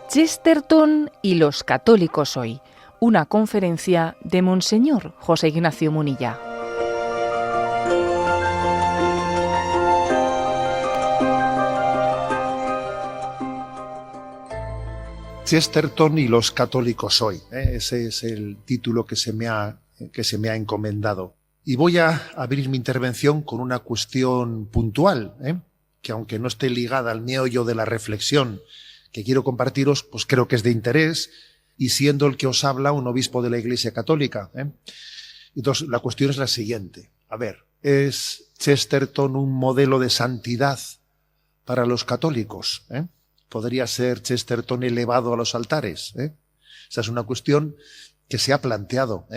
Chesterton y los católicos hoy. Una conferencia de Monseñor José Ignacio Munilla. Chesterton y los católicos hoy. Ese es el título que se me ha encomendado. Y voy a abrir mi intervención con una cuestión puntual, que aunque no esté ligada al meollo de la reflexión que quiero compartiros, pues creo que es de interés, y siendo el que os habla un obispo de la Iglesia Católica. Entonces, la cuestión es la siguiente. A ver, ¿es Chesterton un modelo de santidad para los católicos? ¿Podría ser Chesterton elevado a los altares? Esa es una cuestión que se ha planteado,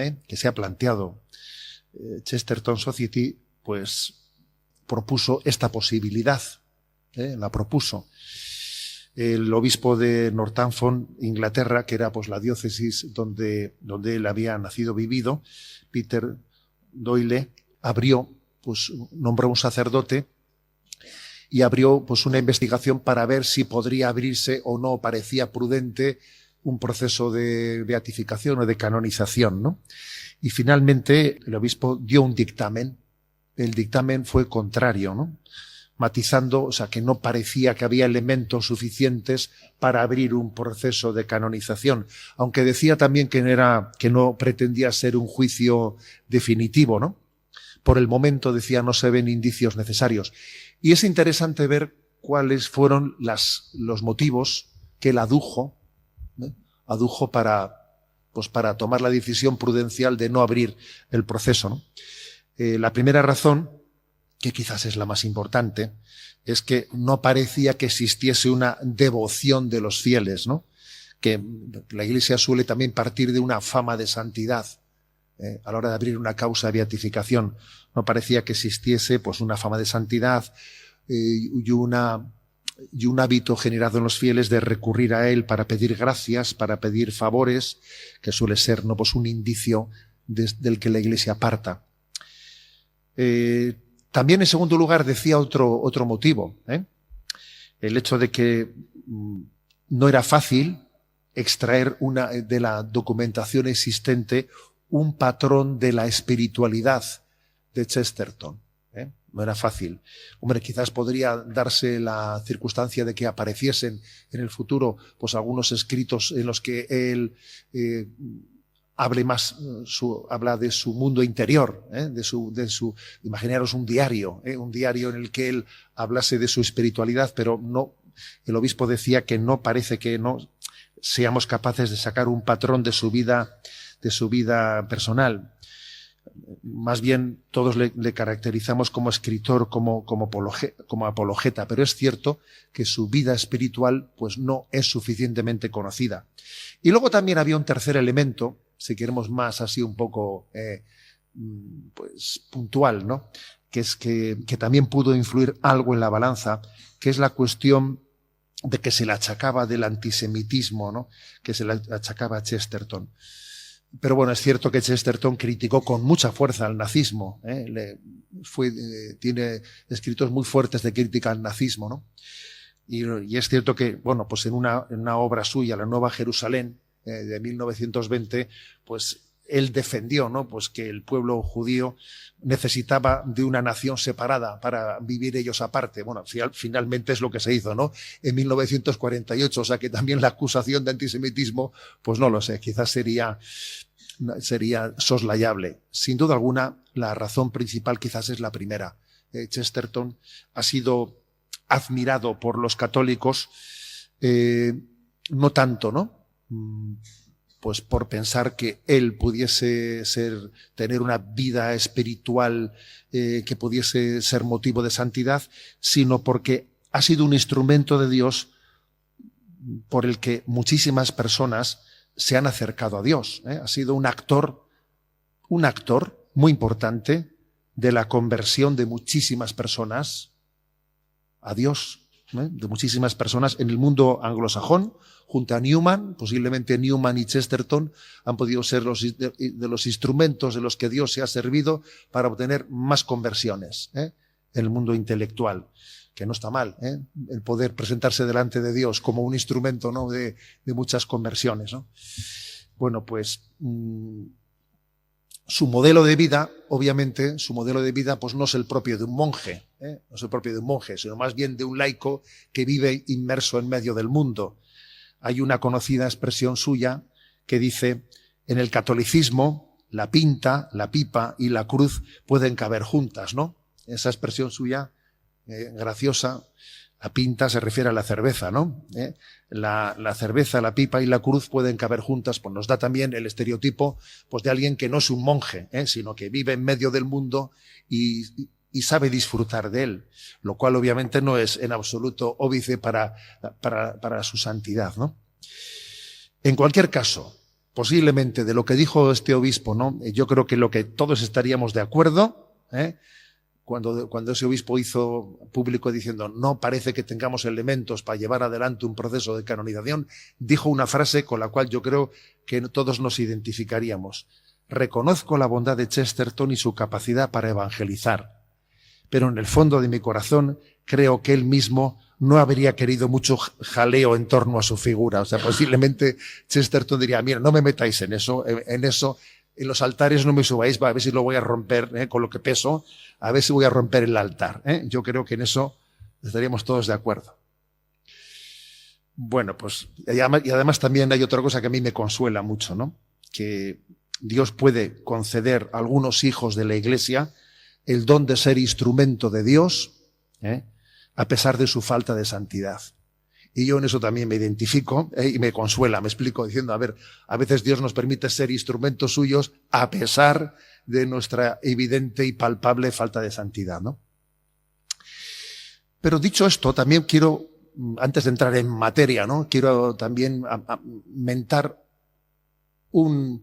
Chesterton Society, pues, propuso esta posibilidad, la propuso. El obispo de Northampton, Inglaterra, que era pues la diócesis donde él había nacido, vivido, Peter Doyle, nombró un sacerdote y abrió pues una investigación para ver si podría abrirse o no, parecía prudente, un proceso de beatificación o de canonización, ¿no? Y finalmente el obispo dio un dictamen. El dictamen fue contrario, ¿no? Matizando, o sea, que no parecía que había elementos suficientes para abrir un proceso de canonización, aunque decía también que no pretendía ser un juicio definitivo, ¿no? Por el momento, decía, no se ven indicios necesarios. Y es interesante ver cuáles fueron los motivos que él adujo para tomar la decisión prudencial de no abrir el proceso, ¿no? La primera razón, que quizás es la más importante, es que no parecía que existiese una devoción de los fieles, ¿no? Que la Iglesia suele también partir de una fama de santidad a la hora de abrir una causa de beatificación. No parecía que existiese pues una fama de santidad y un hábito generado en los fieles de recurrir a él para pedir gracias, para pedir favores, que suele ser, ¿no?, pues un indicio del que la Iglesia aparta. También, en segundo lugar, decía otro motivo, el hecho de que no era fácil extraer de la documentación existente un patrón de la espiritualidad de Chesterton. No era fácil. Hombre, quizás podría darse la circunstancia de que apareciesen en el futuro pues algunos escritos en los que él habla de su mundo interior, imaginaros un diario en el que él hablase de su espiritualidad, pero no, el obispo decía que no parece que no seamos capaces de sacar un patrón de su vida personal. Más bien todos le caracterizamos como escritor, como apologeta, pero es cierto que su vida espiritual pues no es suficientemente conocida. Y luego también había un tercer elemento, si queremos más así un poco pues puntual, ¿no? Que es que también pudo influir algo en la balanza, que es la cuestión de que se le achacaba del antisemitismo, ¿no? Que se le achacaba a Chesterton. Pero bueno, es cierto que Chesterton criticó con mucha fuerza al nazismo, tiene escritos muy fuertes de crítica al nazismo, ¿no? Y es cierto que, bueno, pues en una obra suya, La Nueva Jerusalén, de 1920, pues él defendió, ¿no?, pues que el pueblo judío necesitaba de una nación separada para vivir ellos aparte. Bueno, finalmente es lo que se hizo, ¿no?, en 1948, o sea que también la acusación de antisemitismo, pues no lo sé, quizás sería soslayable. Sin duda alguna, la razón principal quizás es la primera. Chesterton ha sido admirado por los católicos, no tanto, ¿no?, pues por pensar que él pudiese tener una vida espiritual que pudiese ser motivo de santidad, sino porque ha sido un instrumento de Dios por el que muchísimas personas se han acercado a Dios. Ha sido un actor muy importante de la conversión de muchísimas personas a Dios, de muchísimas personas en el mundo anglosajón, junto a Newman. Posiblemente Newman y Chesterton han podido ser de los instrumentos de los que Dios se ha servido para obtener más conversiones en el mundo intelectual, que no está mal, el poder presentarse delante de Dios como un instrumento, ¿no?, de muchas conversiones, ¿no? Bueno, pues su modelo de vida, obviamente, pues no es el propio de un monje, no es el propio de un monje, sino más bien de un laico que vive inmerso en medio del mundo. Hay una conocida expresión suya que dice: en el catolicismo, la pinta, la pipa y la cruz pueden caber juntas, ¿no? Esa expresión suya, graciosa. La pinta se refiere a la cerveza, ¿no? La cerveza, la pipa y la cruz pueden caber juntas, pues nos da también el estereotipo, pues, de alguien que no es un monje, sino que vive en medio del mundo y sabe disfrutar de él, lo cual obviamente no es en absoluto óbice para su santidad, ¿no? En cualquier caso, posiblemente de lo que dijo este obispo, ¿no?, yo creo que lo que todos estaríamos de acuerdo, cuando ese obispo hizo público diciendo: no parece que tengamos elementos para llevar adelante un proceso de canonización, dijo una frase con la cual yo creo que todos nos identificaríamos: reconozco la bondad de Chesterton y su capacidad para evangelizar, pero en el fondo de mi corazón creo que él mismo no habría querido mucho jaleo en torno a su figura. O sea, posiblemente Chesterton diría: mira, no me metáis en eso, en los altares no me subáis, a ver si lo voy a romper, con lo que peso, a ver si voy a romper el altar. Yo creo que en eso estaríamos todos de acuerdo. Bueno, pues, y además también hay otra cosa que a mí me consuela mucho, ¿no? Que Dios puede conceder a algunos hijos de la Iglesia el don de ser instrumento de Dios, a pesar de su falta de santidad. Y yo en eso también me identifico, y me consuela, me explico, diciendo: a ver, a veces Dios nos permite ser instrumentos suyos a pesar de nuestra evidente y palpable falta de santidad, ¿no? Pero dicho esto, también quiero, antes de entrar en materia, ¿no?, quiero también mentar un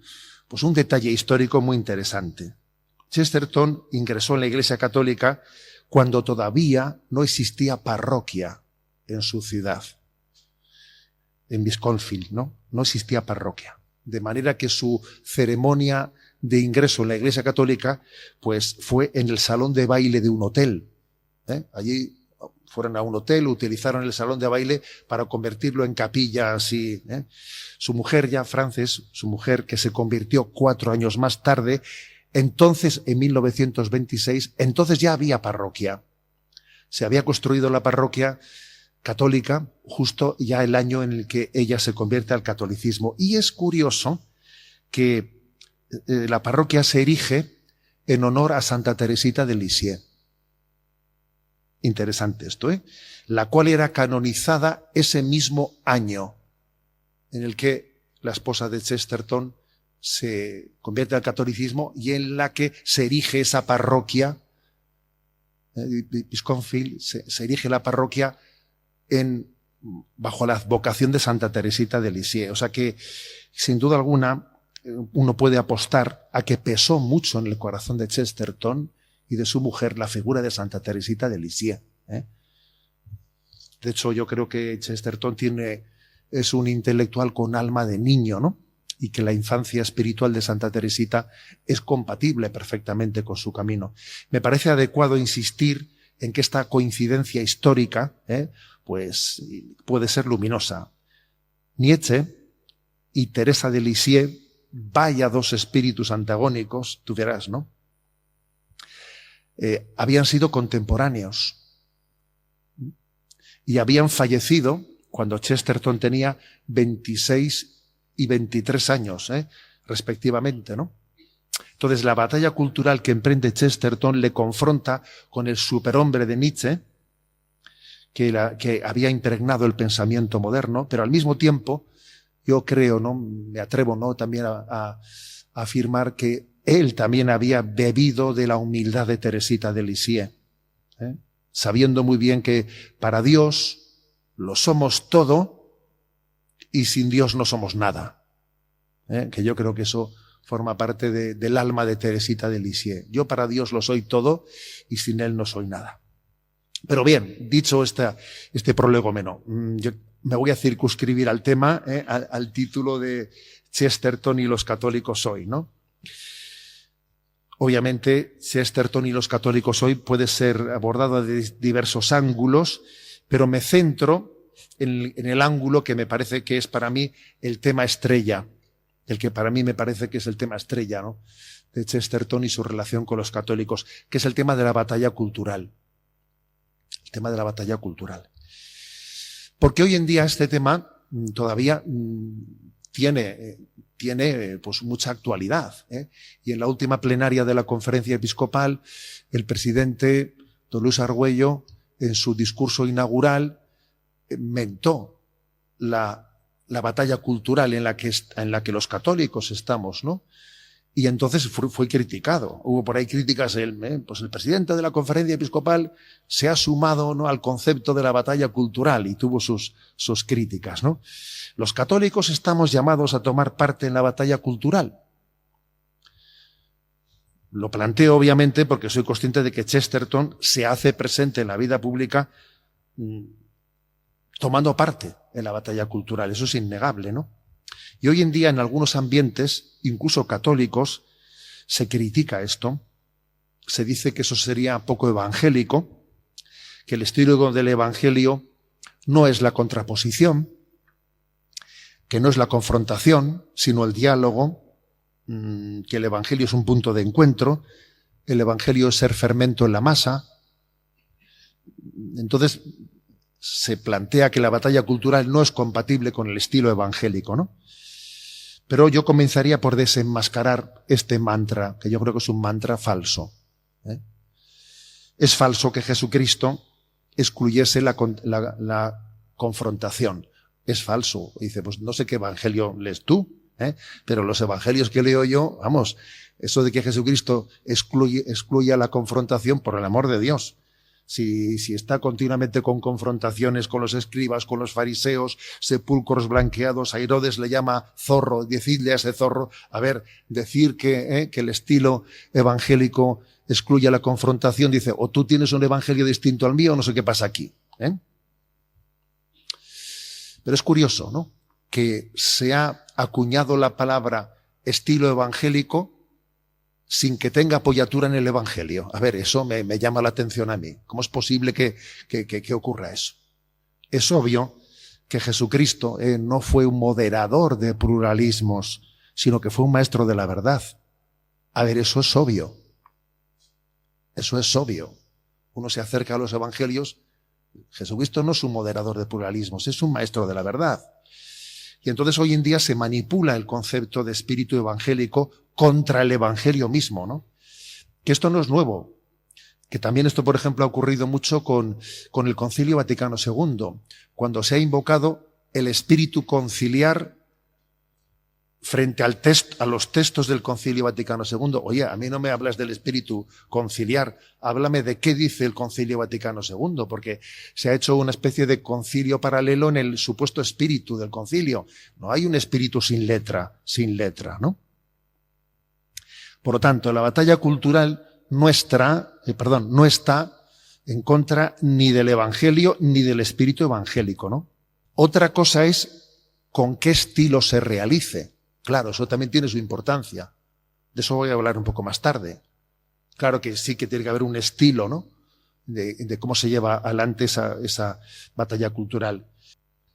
detalle histórico muy interesante. Chesterton ingresó en la Iglesia Católica cuando todavía no existía parroquia en su ciudad, en Beaconsfield, ¿no? No existía parroquia. De manera que su ceremonia de ingreso en la Iglesia Católica, pues, fue en el salón de baile de un hotel. Allí fueron a un hotel, utilizaron el salón de baile para convertirlo en capilla así. Su mujer ya, Frances, su mujer, que se convirtió 4 años más tarde, entonces, en 1926, entonces ya había parroquia. Se había construido la parroquia católica justo ya el año en el que ella se convierte al catolicismo. Y es curioso que la parroquia se erige en honor a Santa Teresita de Lisieux. Interesante esto, la cual era canonizada ese mismo año en el que la esposa de Chesterton se convierte al catolicismo y en la que se erige esa parroquia, Beaconsfield, se erige la parroquia bajo la advocación de Santa Teresita de Lisieux. O sea que, sin duda alguna, uno puede apostar a que pesó mucho en el corazón de Chesterton y de su mujer la figura de Santa Teresita de Lisieux. De hecho, yo creo que Chesterton es un intelectual con alma de niño, ¿no? Y que la infancia espiritual de Santa Teresita es compatible perfectamente con su camino. Me parece adecuado insistir en que esta coincidencia histórica, pues, puede ser luminosa. Nietzsche y Teresa de Lisieux, vaya dos espíritus antagónicos, tú verás, ¿no? Habían sido contemporáneos y habían fallecido cuando Chesterton tenía 26 y 23 años, respectivamente, ¿no? Entonces, la batalla cultural que emprende Chesterton le confronta con el superhombre de Nietzsche, que había impregnado el pensamiento moderno, pero al mismo tiempo, yo creo, ¿no?, me atrevo, ¿no?, también a afirmar que él también había bebido de la humildad de Teresita de Lisieux, sabiendo muy bien que para Dios lo somos todo y sin Dios no somos nada. Que yo creo que eso forma parte del alma de Teresita de Lisieux. Yo para Dios lo soy todo y sin Él no soy nada. Pero bien, dicho este prolegómeno, yo me voy a circunscribir al tema, al título de Chesterton y los católicos hoy, ¿no? Obviamente, Chesterton y los católicos hoy puede ser abordado de diversos ángulos, pero me centro en el ángulo que me parece que es para mí el tema estrella, el que para mí me parece que es el tema estrella, ¿no?, de Chesterton y su relación con los católicos, que es el tema de la batalla cultural. El tema de la batalla cultural. Porque hoy en día este tema todavía tiene pues mucha actualidad, ¿eh? Y en la última plenaria de la Conferencia Episcopal, el presidente don Luis Argüello, en su discurso inaugural, mentó la batalla cultural en la que los católicos estamos, ¿no? Y entonces fue criticado. Hubo por ahí críticas, pues el presidente de la Conferencia Episcopal se ha sumado, ¿no?, al concepto de la batalla cultural, y tuvo sus críticas, ¿no? Los católicos estamos llamados a tomar parte en la batalla cultural. Lo planteo obviamente porque soy consciente de que Chesterton se hace presente en la vida pública tomando parte en la batalla cultural. Eso es innegable, ¿no? Y hoy en día en algunos ambientes, incluso católicos, se critica esto. Se dice que eso sería poco evangélico, que el estilo del evangelio no es la contraposición, que no es la confrontación, sino el diálogo, que el evangelio es un punto de encuentro, el evangelio es ser fermento en la masa. Entonces se plantea que la batalla cultural no es compatible con el estilo evangélico, ¿no? Pero yo comenzaría por desenmascarar este mantra, que yo creo que es un mantra falso, ¿eh? Es falso que Jesucristo excluyese la confrontación. Es falso. Dice, pues no sé qué evangelio lees tú, pero los evangelios que leo yo, vamos, eso de que Jesucristo excluya la confrontación, por el amor de Dios. Si está continuamente con confrontaciones con los escribas, con los fariseos, sepulcros blanqueados, a Herodes le llama zorro, decidle a ese zorro, a ver, decir que el estilo evangélico excluya la confrontación, dice, o tú tienes un evangelio distinto al mío, o no sé qué pasa aquí, ¿eh? Pero es curioso, ¿no?, que se ha acuñado la palabra estilo evangélico sin que tenga apoyatura en el evangelio. A ver, eso me llama la atención a mí. ¿Cómo es posible que ocurra eso? Es obvio que Jesucristo no fue un moderador de pluralismos, sino que fue un maestro de la verdad. A ver, eso es obvio. Eso es obvio. Uno se acerca a los evangelios. Jesucristo no es un moderador de pluralismos, es un maestro de la verdad. Y entonces hoy en día se manipula el concepto de espíritu evangélico contra el evangelio mismo, ¿no? Que esto no es nuevo. Que también esto, por ejemplo, ha ocurrido mucho con el Concilio Vaticano II, cuando se ha invocado el espíritu conciliar frente a los textos del Concilio Vaticano II. Oye, a mí no me hablas del espíritu conciliar, háblame de qué dice el Concilio Vaticano II, porque se ha hecho una especie de concilio paralelo en el supuesto espíritu del concilio. No hay un espíritu sin letra, ¿no? Por lo tanto, la batalla cultural no está en contra ni del evangelio ni del espíritu evangélico, ¿no? Otra cosa es con qué estilo se realice. Claro, eso también tiene su importancia. De eso voy a hablar un poco más tarde. Claro que sí que tiene que haber un estilo, ¿no?, de cómo se lleva adelante esa batalla cultural.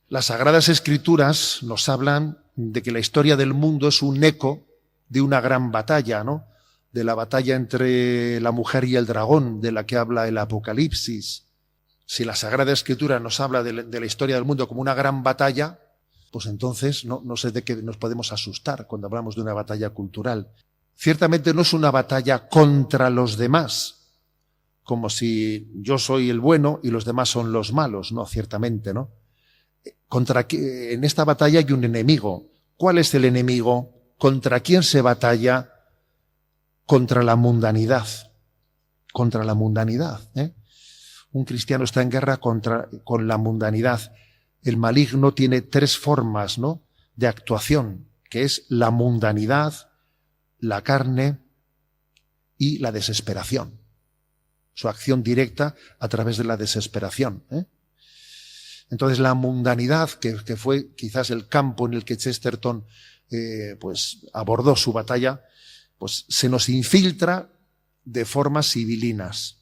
Las Sagradas Escrituras nos hablan de que la historia del mundo es un eco de una gran batalla, ¿no?, de la batalla entre la mujer y el dragón, de la que habla el Apocalipsis. Si la Sagrada Escritura nos habla de la historia del mundo como una gran batalla, pues entonces no sé de qué nos podemos asustar cuando hablamos de una batalla cultural. Ciertamente no es una batalla contra los demás, como si yo soy el bueno y los demás son los malos. No, ciertamente, ¿no? En esta batalla hay un enemigo. ¿Cuál es el enemigo? ¿Contra quién se batalla? Contra la mundanidad. Contra la mundanidad, ¿eh? Un cristiano está en guerra con la mundanidad. El maligno tiene tres formas, ¿no?, de actuación, que es la mundanidad, la carne y la desesperación. Su acción directa a través de la desesperación, ¿eh? Entonces la mundanidad, que fue quizás el campo en el que Chesterton pues abordó su batalla, pues se nos infiltra de formas civilinas.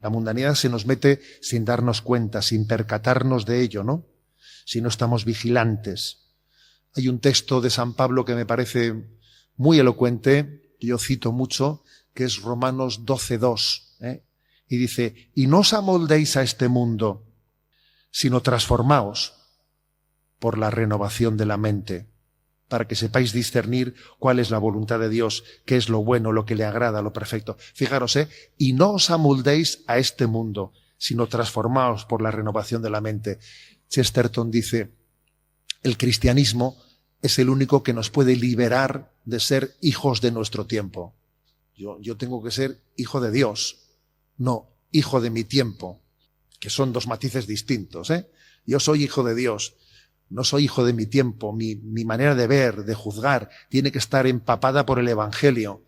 La mundanidad se nos mete sin darnos cuenta, sin percatarnos de ello, ¿no? Si no estamos vigilantes. Hay un texto de San Pablo que me parece muy elocuente, yo cito mucho, que es Romanos 12:2, y dice: y no os amoldéis a este mundo, sino transformaos por la renovación de la mente, para que sepáis discernir cuál es la voluntad de Dios, qué es lo bueno, lo que le agrada, lo perfecto. Fijaros, y no os amoldéis a este mundo, sino transformaos por la renovación de la mente. Chesterton dice: el cristianismo es el único que nos puede liberar de ser hijos de nuestro tiempo. Yo tengo que ser hijo de Dios, no hijo de mi tiempo, que son dos matices distintos. Yo soy hijo de Dios, no soy hijo de mi tiempo. Mi manera de ver, de juzgar, tiene que estar empapada por el Evangelio.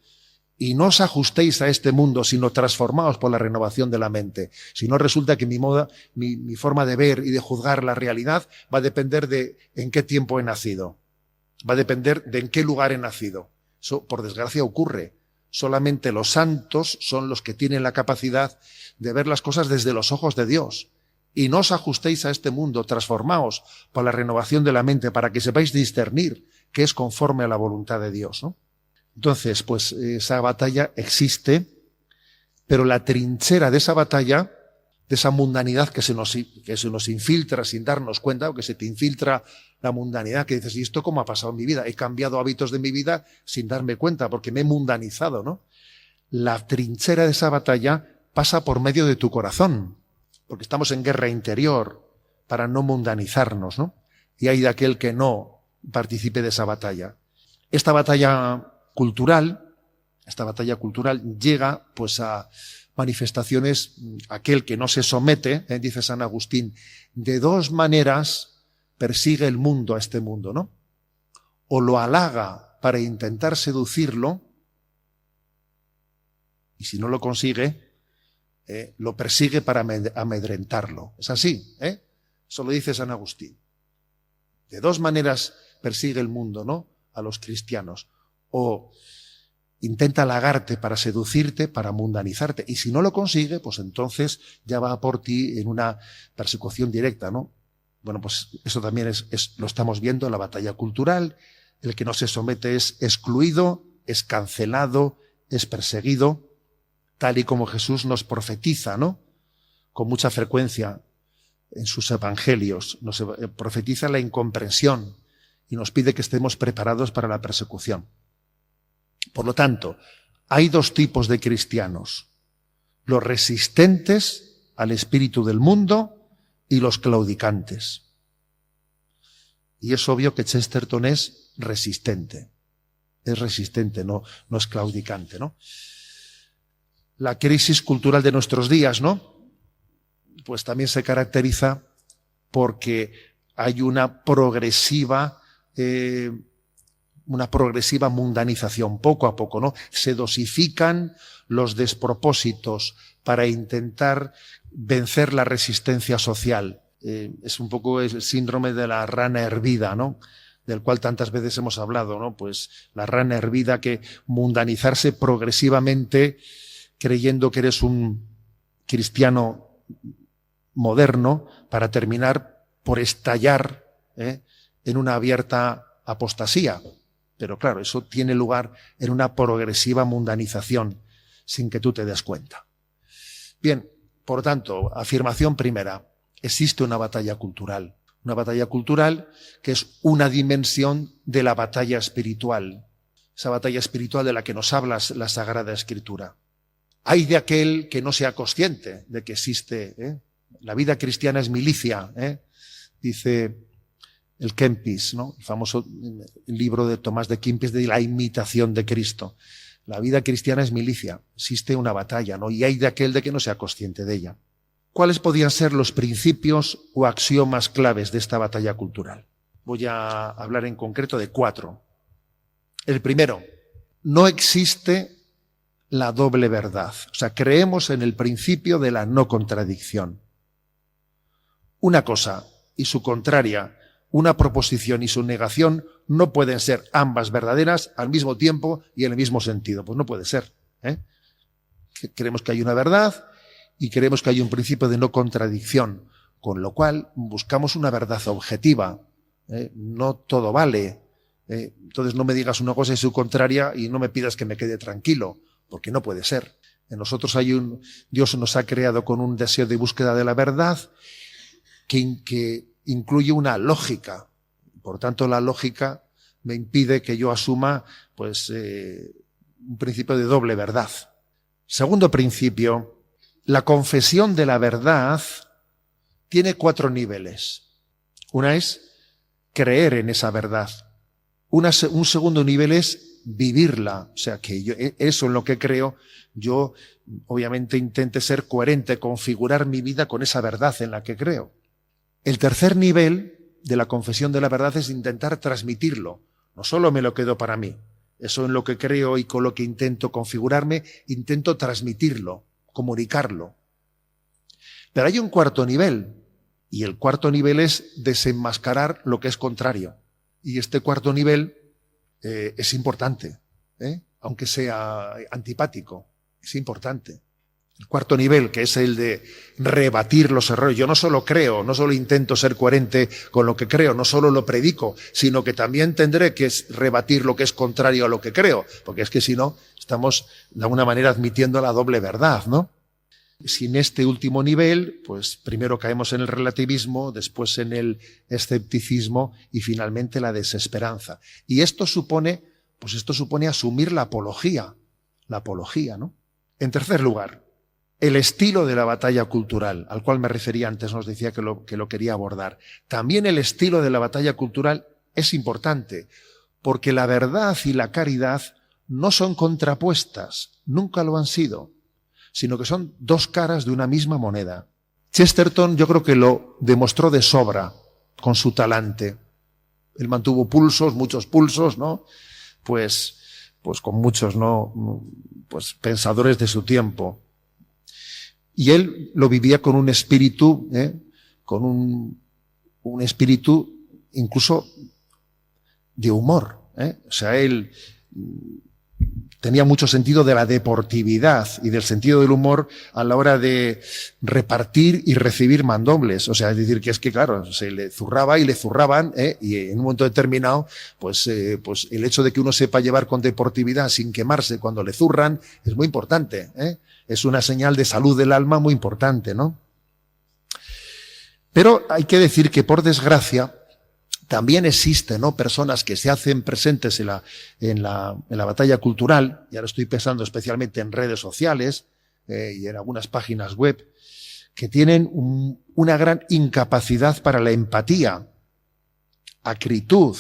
Y no os ajustéis a este mundo, sino transformaos por la renovación de la mente. Si no, resulta que mi forma de ver y de juzgar la realidad va a depender de en qué tiempo he nacido. Va a depender de en qué lugar he nacido. Eso, por desgracia, ocurre. Solamente los santos son los que tienen la capacidad de ver las cosas desde los ojos de Dios. Y no os ajustéis a este mundo, transformaos por la renovación de la mente, para que sepáis discernir qué es conforme a la voluntad de Dios, ¿no? Entonces, pues esa batalla existe, pero la trinchera de esa batalla, de esa mundanidad que se nos infiltra sin darnos cuenta, o que se te infiltra la mundanidad, que dices: ¿y esto cómo ha pasado en mi vida? He cambiado hábitos de mi vida sin darme cuenta, porque me he mundanizado, ¿no? La trinchera de esa batalla pasa por medio de tu corazón, porque estamos en guerra interior para no mundanizarnos, ¿no? Y hay de aquel que no participe de esa batalla. Esta batalla cultural llega pues a manifestaciones, aquel que no se somete, dice San Agustín, de dos maneras persigue el mundo a este mundo, ¿no? O lo halaga para intentar seducirlo, y si no lo consigue, lo persigue para amedrentarlo. Es así, eso lo dice San Agustín. De dos maneras persigue el mundo, ¿no?, a los cristianos. O intenta halagarte para seducirte, para mundanizarte. Y si no lo consigue, pues entonces ya va por ti en una persecución directa, ¿no? Bueno, pues eso también lo estamos viendo en la batalla cultural. El que no se somete es excluido, es cancelado, es perseguido, tal y como Jesús nos profetiza, ¿no?, con mucha frecuencia en sus evangelios. Nos profetiza la incomprensión y nos pide que estemos preparados para la persecución. Por lo tanto, hay dos tipos de cristianos: los resistentes al espíritu del mundo y los claudicantes. Y es obvio que Chesterton es resistente, no es claudicante, ¿no? La crisis cultural de nuestros días, ¿no?, pues también se caracteriza porque hay una progresiva mundanización, poco a poco, ¿no? Se dosifican los despropósitos para intentar vencer la resistencia social. Es un poco el síndrome de la rana hervida, ¿no?, del cual tantas veces hemos hablado, ¿no? Pues la rana hervida, que mundanizarse progresivamente creyendo que eres un cristiano moderno para terminar por estallar en una abierta apostasía. Pero claro, eso tiene lugar en una progresiva mundanización sin que tú te des cuenta. Bien, por tanto, afirmación primera: existe una batalla cultural que es una dimensión de la batalla espiritual, esa batalla espiritual de la que nos habla la Sagrada Escritura. Hay de aquel que no sea consciente de que existe. La vida cristiana es milicia, dice el Kempis, ¿no?, el famoso libro de Tomás de Kempis de la imitación de Cristo. La vida cristiana es milicia, existe una batalla, ¿no?, y hay de aquel de que no sea consciente de ella. ¿Cuáles podían ser los principios o axiomas claves de esta batalla cultural? Voy a hablar en concreto de 4. El primero: no existe la doble verdad. O sea, creemos en el principio de la no contradicción. Una cosa y su contraria, una proposición y su negación, no pueden ser ambas verdaderas al mismo tiempo y en el mismo sentido. Pues no puede ser, Creemos que hay una verdad y creemos que hay un principio de no contradicción, con lo cual buscamos una verdad objetiva. No todo vale. Entonces no me digas una cosa y su contraria y no me pidas que me quede tranquilo, porque no puede ser. En nosotros Dios nos ha creado con un deseo de búsqueda de la verdad que incluye una lógica. Por tanto, la lógica me impide que yo asuma pues un principio de doble verdad. Segundo principio, la confesión de la verdad tiene 4 niveles. Una es creer en esa verdad. Un segundo nivel es vivirla. O sea, que eso en lo que creo, yo obviamente intente ser coherente, configurar mi vida con esa verdad en la que creo. El tercer nivel de la confesión de la verdad es intentar transmitirlo. No solo me lo quedo para mí. Eso en lo que creo y con lo que intento configurarme, intento transmitirlo, comunicarlo. Pero hay un cuarto nivel, y el cuarto nivel es desenmascarar lo que es contrario. Y este cuarto nivel es importante, aunque sea antipático, es importante. El cuarto nivel, que es el de rebatir los errores. Yo no solo creo, no solo intento ser coherente con lo que creo, no solo lo predico, sino que también tendré que rebatir lo que es contrario a lo que creo, porque es que si no, estamos de alguna manera admitiendo la doble verdad, ¿no? Sin este último nivel, pues primero caemos en el relativismo, después en el escepticismo y finalmente la desesperanza. Y esto supone asumir la apología, ¿no? En tercer lugar, el estilo de la batalla cultural, al cual me refería antes, nos decía que lo quería abordar. También el estilo de la batalla cultural es importante, porque la verdad y la caridad no son contrapuestas, nunca lo han sido, sino que son 2 caras de una misma moneda. Chesterton yo creo que lo demostró de sobra con su talante. Él mantuvo muchos pulsos, ¿no? Pues con muchos, ¿no? Pues pensadores de su tiempo. Y él lo vivía con un espíritu, con un espíritu incluso de humor. O sea, él tenía mucho sentido de la deportividad y del sentido del humor a la hora de repartir y recibir mandobles. O sea, es decir, que es que, claro, se le zurraba y le zurraban, y en un momento determinado, pues el hecho de que uno sepa llevar con deportividad sin quemarse cuando le zurran es muy importante, Es una señal de salud del alma muy importante, ¿no? Pero hay que decir que, por desgracia, también existen, ¿no?, personas que se hacen presentes en la batalla cultural, y ahora estoy pensando especialmente en redes sociales y en algunas páginas web, que tienen una gran incapacidad para la empatía, acritud,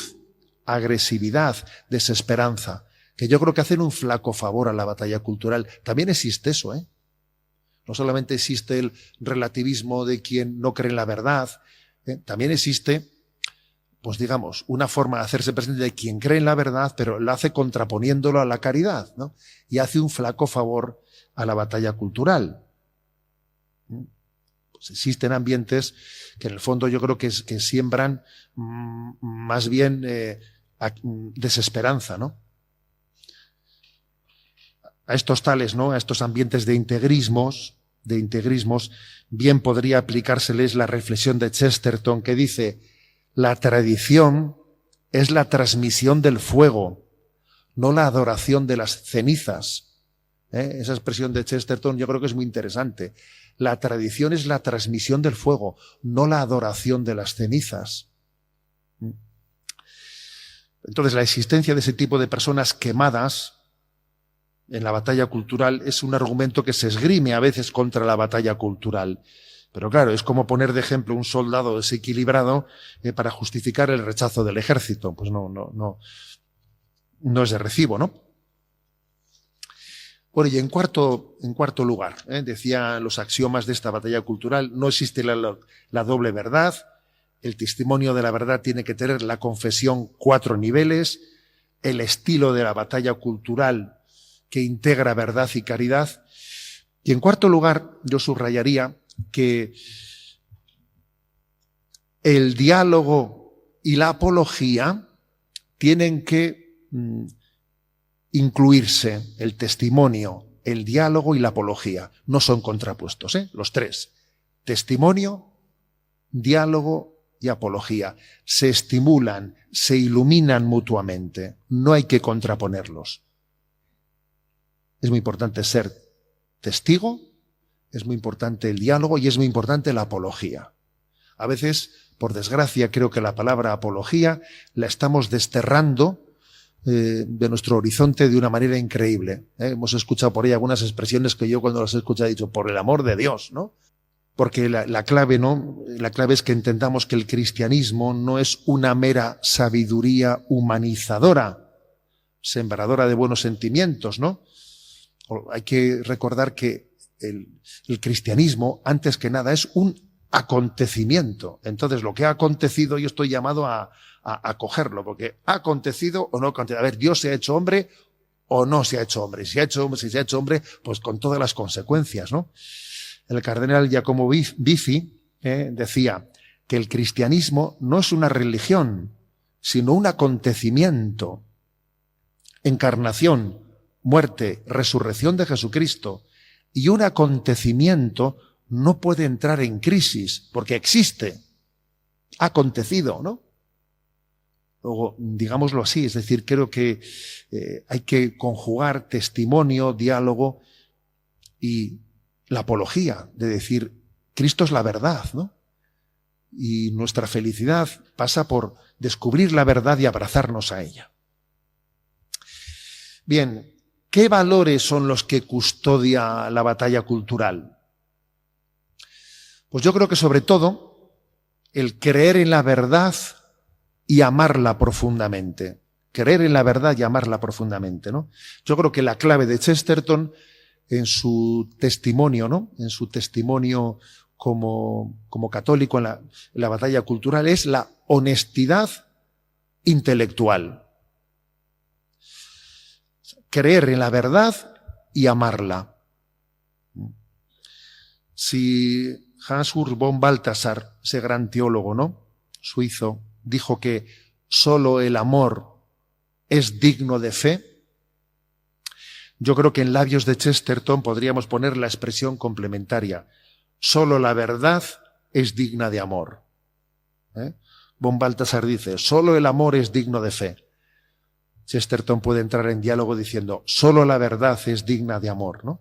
agresividad, desesperanza, que yo creo que hacen un flaco favor a la batalla cultural. También existe eso, No solamente existe el relativismo de quien no cree en la verdad, también existe, pues digamos, una forma de hacerse presente de quien cree en la verdad, pero lo hace contraponiéndolo a la caridad, ¿no? Y hace un flaco favor a la batalla cultural. Pues existen ambientes que en el fondo yo creo que siembran más bien desesperanza, ¿no? A estos tales, ¿no?, a estos ambientes de integrismos, bien podría aplicárseles la reflexión de Chesterton, que dice: la tradición es la transmisión del fuego, no la adoración de las cenizas. Esa expresión de Chesterton yo creo que es muy interesante. La tradición es la transmisión del fuego, no la adoración de las cenizas. Entonces, la existencia de ese tipo de personas quemadas en la batalla cultural es un argumento que se esgrime a veces contra la batalla cultural. Pero claro, es como poner de ejemplo un soldado desequilibrado para justificar el rechazo del ejército. Pues no es de recibo, ¿no? Bueno, y en cuarto lugar, decía los axiomas de esta batalla cultural: no existe la doble verdad, el testimonio de la verdad tiene que tener la confesión 4 niveles, el estilo de la batalla cultural que integra verdad y caridad. Y en cuarto lugar, yo subrayaría que el diálogo y la apología tienen que incluirse, el testimonio el diálogo y la apología. No son contrapuestos, los tres. Testimonio, diálogo y apología. Se estimulan, se iluminan mutuamente. No hay que contraponerlos. Es muy importante ser testigo, es muy importante el diálogo y es muy importante la apología. A veces, por desgracia, creo que la palabra apología la estamos desterrando de nuestro horizonte de una manera increíble. Hemos escuchado por ahí algunas expresiones que yo cuando las he escuchado he dicho, por el amor de Dios, ¿no? Porque la clave, ¿no? La clave es que entendamos que el cristianismo no es una mera sabiduría humanizadora, sembradora de buenos sentimientos, ¿no? Hay que recordar que el cristianismo, antes que nada, es un acontecimiento. Entonces, lo que ha acontecido, yo estoy llamado a cogerlo, porque ha acontecido o no ha acontecido. A ver, Dios se ha hecho hombre o no se ha hecho hombre. Si se ha hecho hombre, pues con todas las consecuencias, ¿no? El cardenal Giacomo Biffi decía que el cristianismo no es una religión, sino un acontecimiento. Encarnación, muerte, resurrección de Jesucristo. Y un acontecimiento no puede entrar en crisis, porque existe. Ha acontecido, ¿no? Luego, digámoslo así, es decir, creo que hay que conjugar testimonio, diálogo y la apología, de decir, Cristo es la verdad, ¿no? Y nuestra felicidad pasa por descubrir la verdad y abrazarnos a ella. Bien, ¿qué valores son los que custodia la batalla cultural? Pues yo creo que sobre todo el creer en la verdad y amarla profundamente. Creer en la verdad y amarla profundamente, ¿no? Yo creo que la clave de Chesterton en su testimonio, ¿no? En su testimonio como católico en la batalla cultural es la honestidad intelectual. Creer en la verdad y amarla. Si Hans-Urs von Balthasar, ese gran teólogo, ¿no? Suizo, dijo que solo el amor es digno de fe, yo creo que en labios de Chesterton podríamos poner la expresión complementaria. Solo la verdad es digna de amor. Von Balthasar dice, solo el amor es digno de fe. Chesterton puede entrar en diálogo diciendo, solo la verdad es digna de amor, ¿no?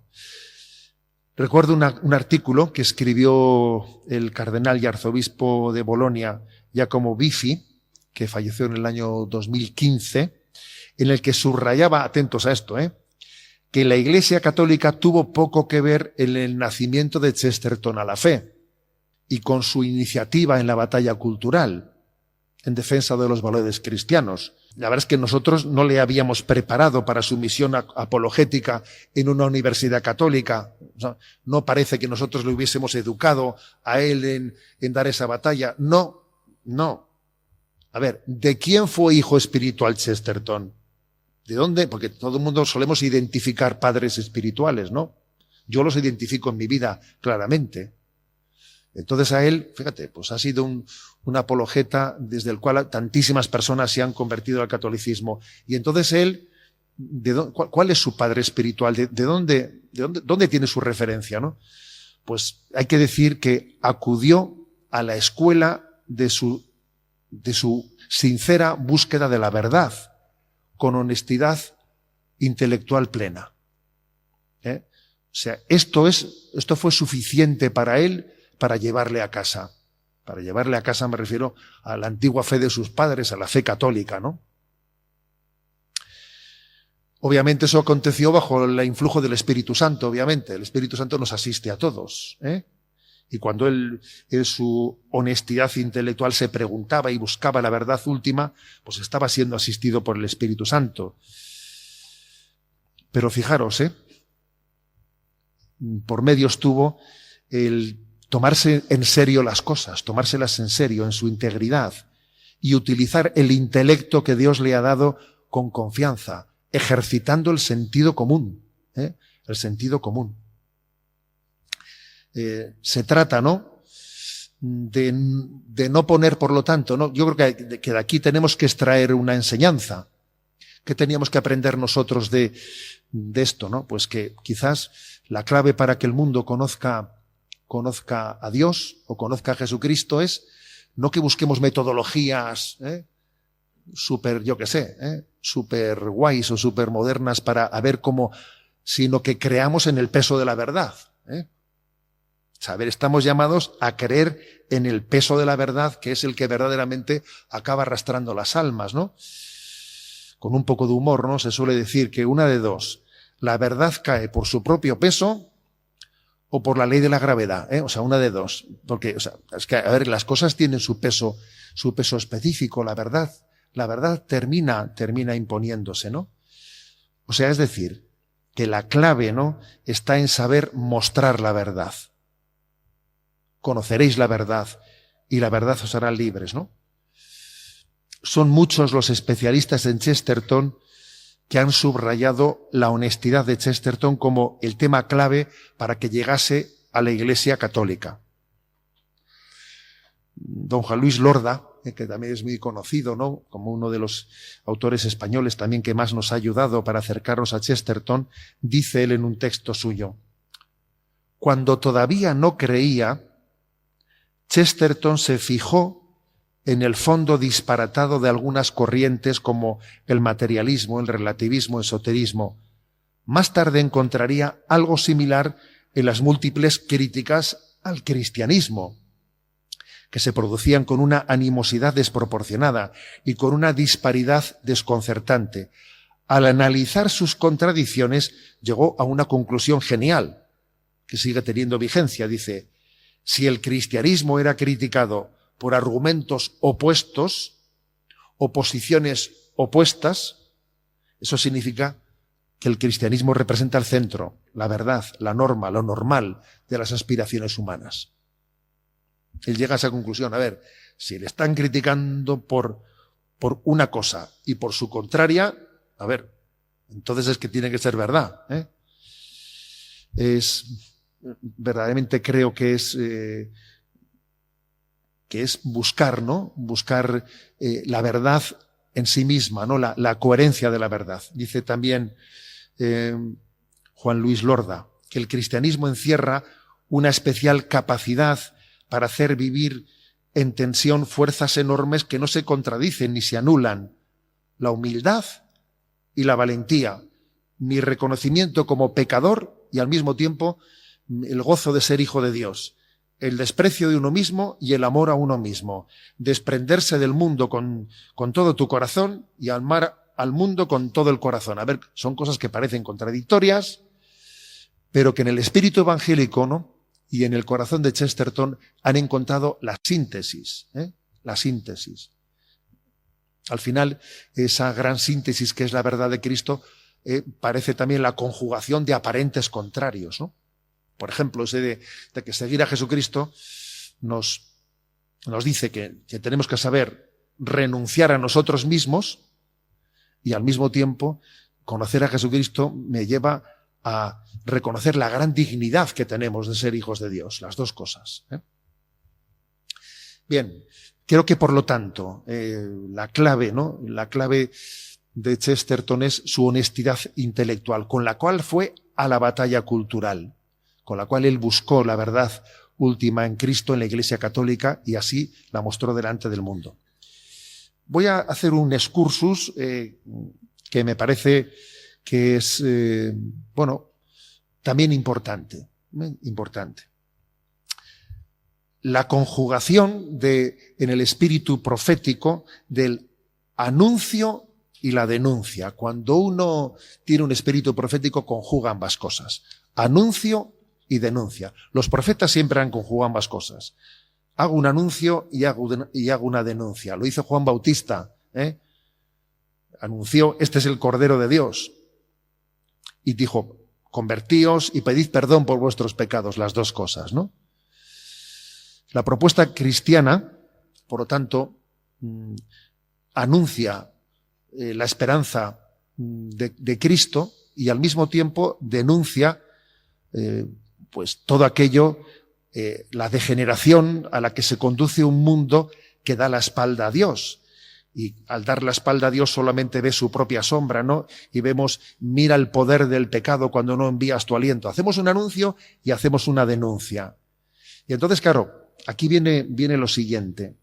Recuerdo un artículo que escribió el cardenal y arzobispo de Bolonia, Giacomo Biffi, que falleció en el año 2015, en el que subrayaba, atentos a esto, que la Iglesia Católica tuvo poco que ver en el nacimiento de Chesterton a la fe y con su iniciativa en la batalla cultural en defensa de los valores cristianos. La verdad es que nosotros no le habíamos preparado para su misión apologética en una universidad católica. O sea, no parece que nosotros le hubiésemos educado a él en dar esa batalla. No. A ver, ¿de quién fue hijo espiritual Chesterton? ¿De dónde? Porque todo el mundo solemos identificar padres espirituales, ¿no? Yo los identifico en mi vida claramente. Entonces a él, fíjate, pues ha sido un apologeta desde el cual tantísimas personas se han convertido al catolicismo. Y entonces él, ¿cuál es su padre espiritual? ¿De dónde tiene su referencia, no? Pues hay que decir que acudió a la escuela de su sincera búsqueda de la verdad, con honestidad intelectual plena. O sea, esto fue suficiente para él para llevarle a casa. Para llevarle a casa me refiero a la antigua fe de sus padres, a la fe católica, ¿no? Obviamente eso aconteció bajo el influjo del Espíritu Santo, obviamente. El Espíritu Santo nos asiste a todos, Y cuando él, en su honestidad intelectual, se preguntaba y buscaba la verdad última, pues estaba siendo asistido por el Espíritu Santo. Pero fijaros, por medio estuvo el tomarse en serio las cosas, tomárselas en serio, en su integridad, y utilizar el intelecto que Dios le ha dado con confianza, ejercitando el sentido común, el sentido común. Se trata, ¿no?, de no poner, por lo tanto, ¿no? Yo creo que de aquí tenemos que extraer una enseñanza. ¿Qué teníamos que aprender nosotros de esto, ¿no? Pues que quizás la clave para que el mundo conozca a Dios o conozca a Jesucristo es no que busquemos metodologías súper, súper guays o súper modernas para ver cómo, sino que creamos en el peso de la verdad. Estamos llamados a creer en el peso de la verdad, que es el que verdaderamente acaba arrastrando las almas, ¿no? Con un poco de humor, ¿no? Se suele decir que una de dos: la verdad cae por su propio peso o por la ley de la gravedad, una de dos. Porque, es que, a ver, las cosas tienen su peso específico, la verdad termina imponiéndose, ¿no? Es decir, que la clave, ¿no?, está en saber mostrar la verdad. Conoceréis la verdad y la verdad os hará libres, ¿no? Son muchos los especialistas en Chesterton que han subrayado la honestidad de Chesterton como el tema clave para que llegase a la Iglesia católica. Don Juan Luis Lorda, que también es muy conocido, ¿no?, como uno de los autores españoles también que más nos ha ayudado para acercarnos a Chesterton, dice él en un texto suyo: cuando todavía no creía, Chesterton se fijó en el fondo disparatado de algunas corrientes como el materialismo, el relativismo, el esoterismo. Más tarde encontraría algo similar en las múltiples críticas al cristianismo, que se producían con una animosidad desproporcionada y con una disparidad desconcertante. Al analizar sus contradicciones, llegó a una conclusión genial, que sigue teniendo vigencia. Dice: si el cristianismo era criticado por argumentos opuestos o posiciones opuestas, eso significa que el cristianismo representa el centro, la verdad, la norma, lo normal de las aspiraciones humanas. Él llega a esa conclusión. A ver, si le están criticando por una cosa y por su contraria, a ver, entonces es que tiene que ser verdad, verdaderamente creo que es buscar, ¿no?, buscar la verdad en sí misma, ¿no?, la coherencia de la verdad. Dice también Juan Luis Lorda que el cristianismo encierra una especial capacidad para hacer vivir en tensión fuerzas enormes que no se contradicen ni se anulan: la humildad y la valentía, mi reconocimiento como pecador y al mismo tiempo el gozo de ser hijo de Dios, el desprecio de uno mismo y el amor a uno mismo, desprenderse del mundo con todo tu corazón y amar al mundo con todo el corazón. A ver, son cosas que parecen contradictorias, pero que en el espíritu evangélico, ¿no?, y en el corazón de Chesterton han encontrado la síntesis, la síntesis. Al final, esa gran síntesis que es la verdad de Cristo parece también la conjugación de aparentes contrarios, ¿no? Por ejemplo, ese de que seguir a Jesucristo nos dice que tenemos que saber renunciar a nosotros mismos, y al mismo tiempo conocer a Jesucristo me lleva a reconocer la gran dignidad que tenemos de ser hijos de Dios, las dos cosas. Bien, creo que por lo tanto la clave de Chesterton es su honestidad intelectual, con la cual fue a la batalla cultural, con la cual él buscó la verdad última en Cristo, en la Iglesia Católica, y así la mostró delante del mundo. Voy a hacer un excursus que me parece que es, también importante. La conjugación en el espíritu profético del anuncio y la denuncia. Cuando uno tiene un espíritu profético, conjuga ambas cosas: anuncio y denuncia. Los profetas siempre han conjugado ambas cosas. Hago un anuncio y hago una denuncia. Lo hizo Juan Bautista, anunció: este es el Cordero de Dios. Y dijo: convertíos y pedid perdón por vuestros pecados, las dos cosas, ¿no? La propuesta cristiana, por lo tanto, anuncia la esperanza de Cristo y al mismo tiempo denuncia pues todo aquello, la degeneración a la que se conduce un mundo que da la espalda a Dios. y al dar la espalda a Dios solamente ve su propia sombra, ¿no? Y vemos, mira el poder del pecado cuando no envías tu aliento. Hacemos un anuncio y hacemos una denuncia. Y entonces, claro, aquí viene lo siguiente.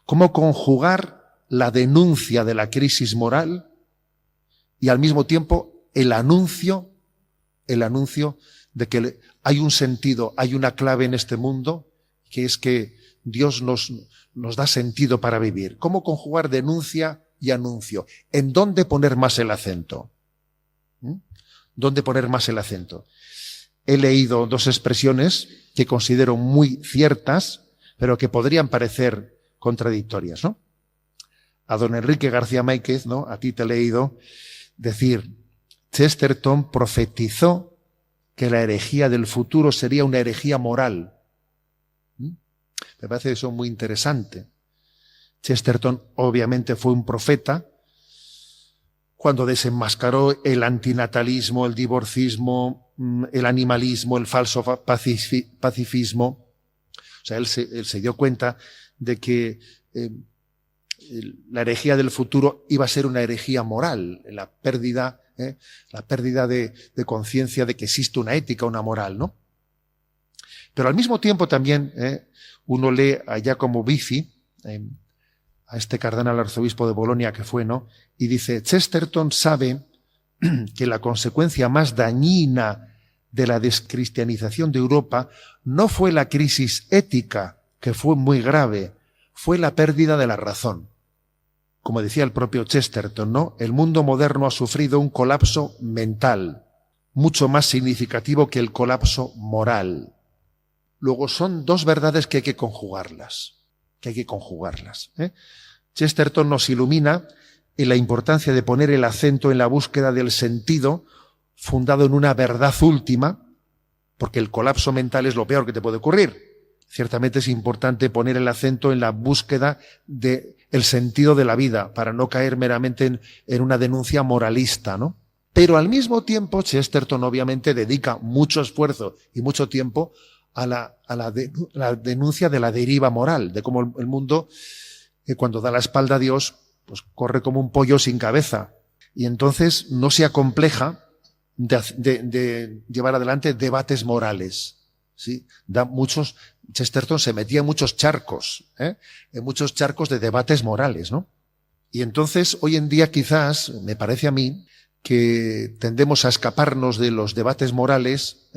¿Cómo conjugar la denuncia de la crisis moral y al mismo tiempo el anuncio de que hay un sentido, hay una clave en este mundo, que es que Dios nos da sentido para vivir? ¿Cómo conjugar denuncia y anuncio? ¿En dónde poner más el acento? ¿Dónde poner más el acento? He leído dos expresiones que considero muy ciertas, pero que podrían parecer contradictorias, ¿no? A don Enrique García Máiquez, ¿no? A ti te he leído decir, Chesterton profetizó que la herejía del futuro sería una herejía moral. Me parece eso muy interesante. Chesterton obviamente fue un profeta cuando desenmascaró el antinatalismo, el divorcismo, el animalismo, el falso pacifismo. O sea, él se dio cuenta de que la herejía del futuro iba a ser una herejía moral, la pérdida de conciencia de que existe una ética, una moral, ¿no? Pero al mismo tiempo también uno lee a Giacomo Biffi, a este cardenal arzobispo de Bolonia que fue, ¿no? Y dice, Chesterton sabe que la consecuencia más dañina de la descristianización de Europa no fue la crisis ética, que fue muy grave, fue la pérdida de la razón. Como decía el propio Chesterton, ¿no? El mundo moderno ha sufrido un colapso mental, mucho más significativo que el colapso moral. Luego son dos verdades que hay que conjugarlas, Chesterton nos ilumina en la importancia de poner el acento en la búsqueda del sentido fundado en una verdad última, porque el colapso mental es lo peor que te puede ocurrir. Ciertamente es importante poner el acento en la búsqueda del sentido de la vida, para no caer meramente en una denuncia moralista, ¿no? Pero al mismo tiempo, Chesterton obviamente dedica mucho esfuerzo y mucho tiempo a la denuncia de la deriva moral, de cómo el mundo, cuando da la espalda a Dios, pues corre como un pollo sin cabeza. Y entonces no se acompleja de llevar adelante debates morales, ¿sí? Chesterton se metía en muchos charcos, en muchos charcos de debates morales, ¿no? Y entonces, hoy en día quizás, me parece a mí, que tendemos a escaparnos de los debates morales,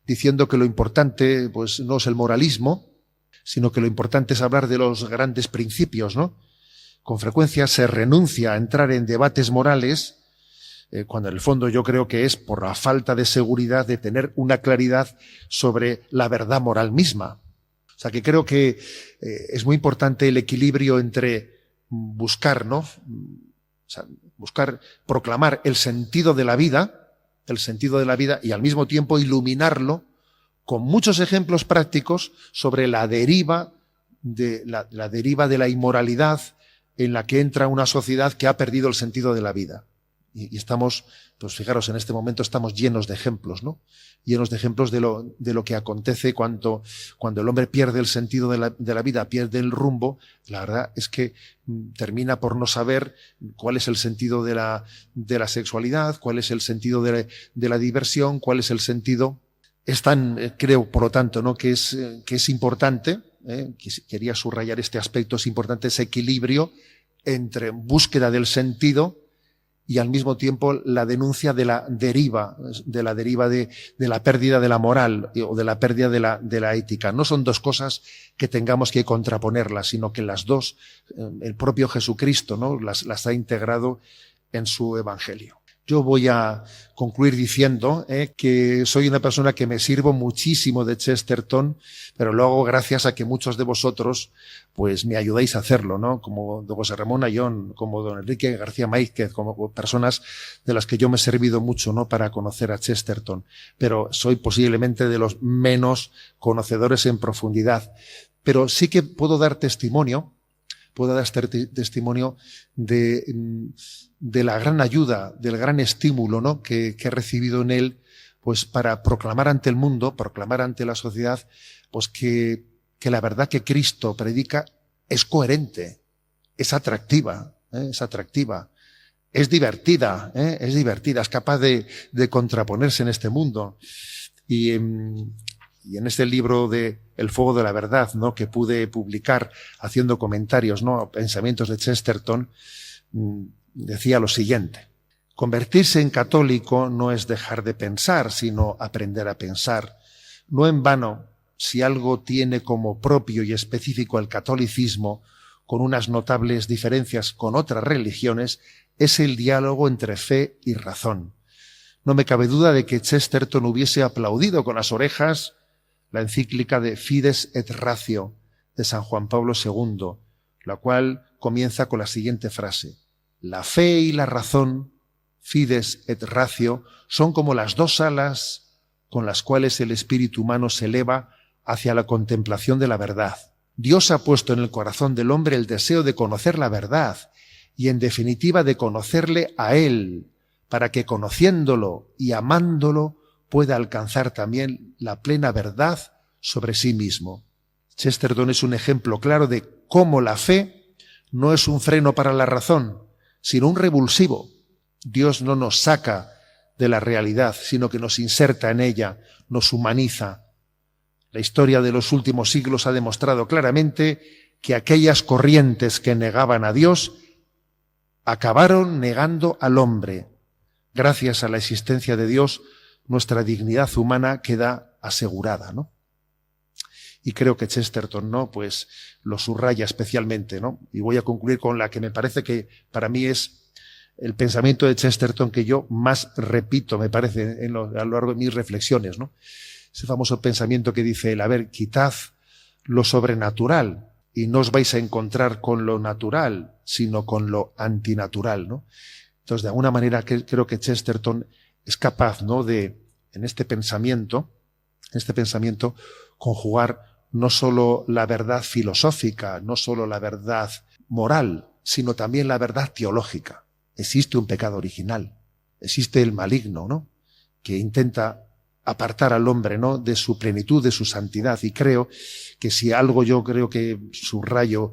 diciendo que lo importante, pues, no es el moralismo, sino que lo importante es hablar de los grandes principios, ¿no? Con frecuencia se renuncia a entrar en debates morales, cuando en el fondo yo creo que es por la falta de seguridad de tener una claridad sobre la verdad moral misma. O sea, que creo que es muy importante el equilibrio entre buscar, ¿no? O sea, buscar proclamar el sentido de la vida y al mismo tiempo iluminarlo con muchos ejemplos prácticos sobre la deriva de la inmoralidad en la que entra una sociedad que ha perdido el sentido de la vida. Y estamos, pues fijaros, en este momento estamos llenos de ejemplos, ¿no? Llenos de ejemplos de lo que acontece cuando el hombre pierde el sentido de la vida, pierde el rumbo. La verdad es que termina por no saber cuál es el sentido de la sexualidad, cuál es el sentido de la diversión, cuál es el sentido. Creo, por lo tanto, ¿no? que es importante, quería subrayar este aspecto, es importante ese equilibrio entre búsqueda del sentido y al mismo tiempo la denuncia de la deriva de la pérdida de la moral o de la pérdida de la ética. No son dos cosas que tengamos que contraponerlas, sino que las dos, el propio Jesucristo, ¿no? las ha integrado en su evangelio. Yo voy a concluir diciendo que soy una persona que me sirvo muchísimo de Chesterton, pero lo hago gracias a que muchos de vosotros pues me ayudáis a hacerlo, ¿no? Como don José Ramón Ayón, como don Enrique García Máiquez, como personas de las que yo me he servido mucho, ¿no? Para conocer a Chesterton, pero soy posiblemente de los menos conocedores en profundidad. Pero sí que puedo dar testimonio de la gran ayuda, del gran estímulo, ¿no? que he recibido en él, pues para proclamar ante el mundo, proclamar ante la sociedad, pues que la verdad que Cristo predica es coherente es atractiva, es atractiva. Es divertida, es capaz de contraponerse en este mundo. Y en este libro de El fuego de la verdad, ¿no?, que pude publicar haciendo comentarios, ¿no?, a pensamientos de Chesterton, decía lo siguiente: convertirse en católico no es dejar de pensar, sino aprender a pensar. No en vano, si algo tiene como propio y específico el catolicismo, con unas notables diferencias con otras religiones, es el diálogo entre fe y razón. No me cabe duda de que Chesterton hubiese aplaudido con las orejas la encíclica de Fides et Ratio de San Juan Pablo II, la cual comienza con la siguiente frase: la fe y la razón, Fides et Ratio, son como las dos alas con las cuales el espíritu humano se eleva hacia la contemplación de la verdad. Dios ha puesto en el corazón del hombre el deseo de conocer la verdad y, en definitiva, de conocerle a Él, para que, conociéndolo y amándolo, pueda alcanzar también la plena verdad sobre sí mismo. Chesterton es un ejemplo claro de cómo la fe no es un freno para la razón, sino un revulsivo. Dios no nos saca de la realidad, sino que nos inserta en ella, nos humaniza. La historia de los últimos siglos ha demostrado claramente que aquellas corrientes que negaban a Dios acabaron negando al hombre. Gracias a la existencia de Dios, nuestra dignidad humana queda asegurada, ¿no? Y creo que Chesterton, ¿no?, pues lo subraya especialmente, ¿no? Y voy a concluir con la que me parece que para mí es el pensamiento de Chesterton que yo más repito, me parece, a lo largo de mis reflexiones, ¿no? Ese famoso pensamiento que dice él: a ver, quitad lo sobrenatural y no os vais a encontrar con lo natural, sino con lo antinatural, ¿no? Entonces, de alguna manera, creo que Chesterton es capaz, ¿no?, de, en este pensamiento, conjugar no solo la verdad filosófica, no solo la verdad moral, sino también la verdad teológica. Existe un pecado original, existe el maligno, ¿no?, que intenta apartar al hombre, ¿no?, de su plenitud, de su santidad. Y creo que si algo yo creo que subrayo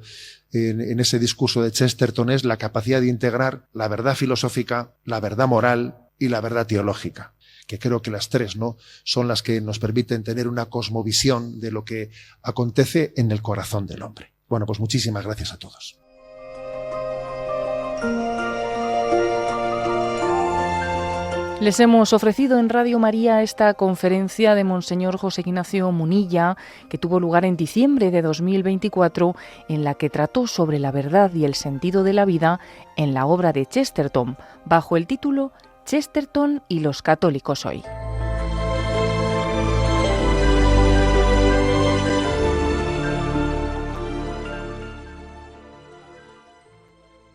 en ese discurso de Chesterton es la capacidad de integrar la verdad filosófica, la verdad moral y la verdad teológica, que creo que las tres, ¿no?, son las que nos permiten tener una cosmovisión de lo que acontece en el corazón del hombre. Bueno, pues muchísimas gracias a todos. Les hemos ofrecido en Radio María esta conferencia de Monseñor José Ignacio Munilla, que tuvo lugar en diciembre de 2024, en la que trató sobre la verdad y el sentido de la vida en la obra de Chesterton, bajo el título Chesterton y los católicos hoy.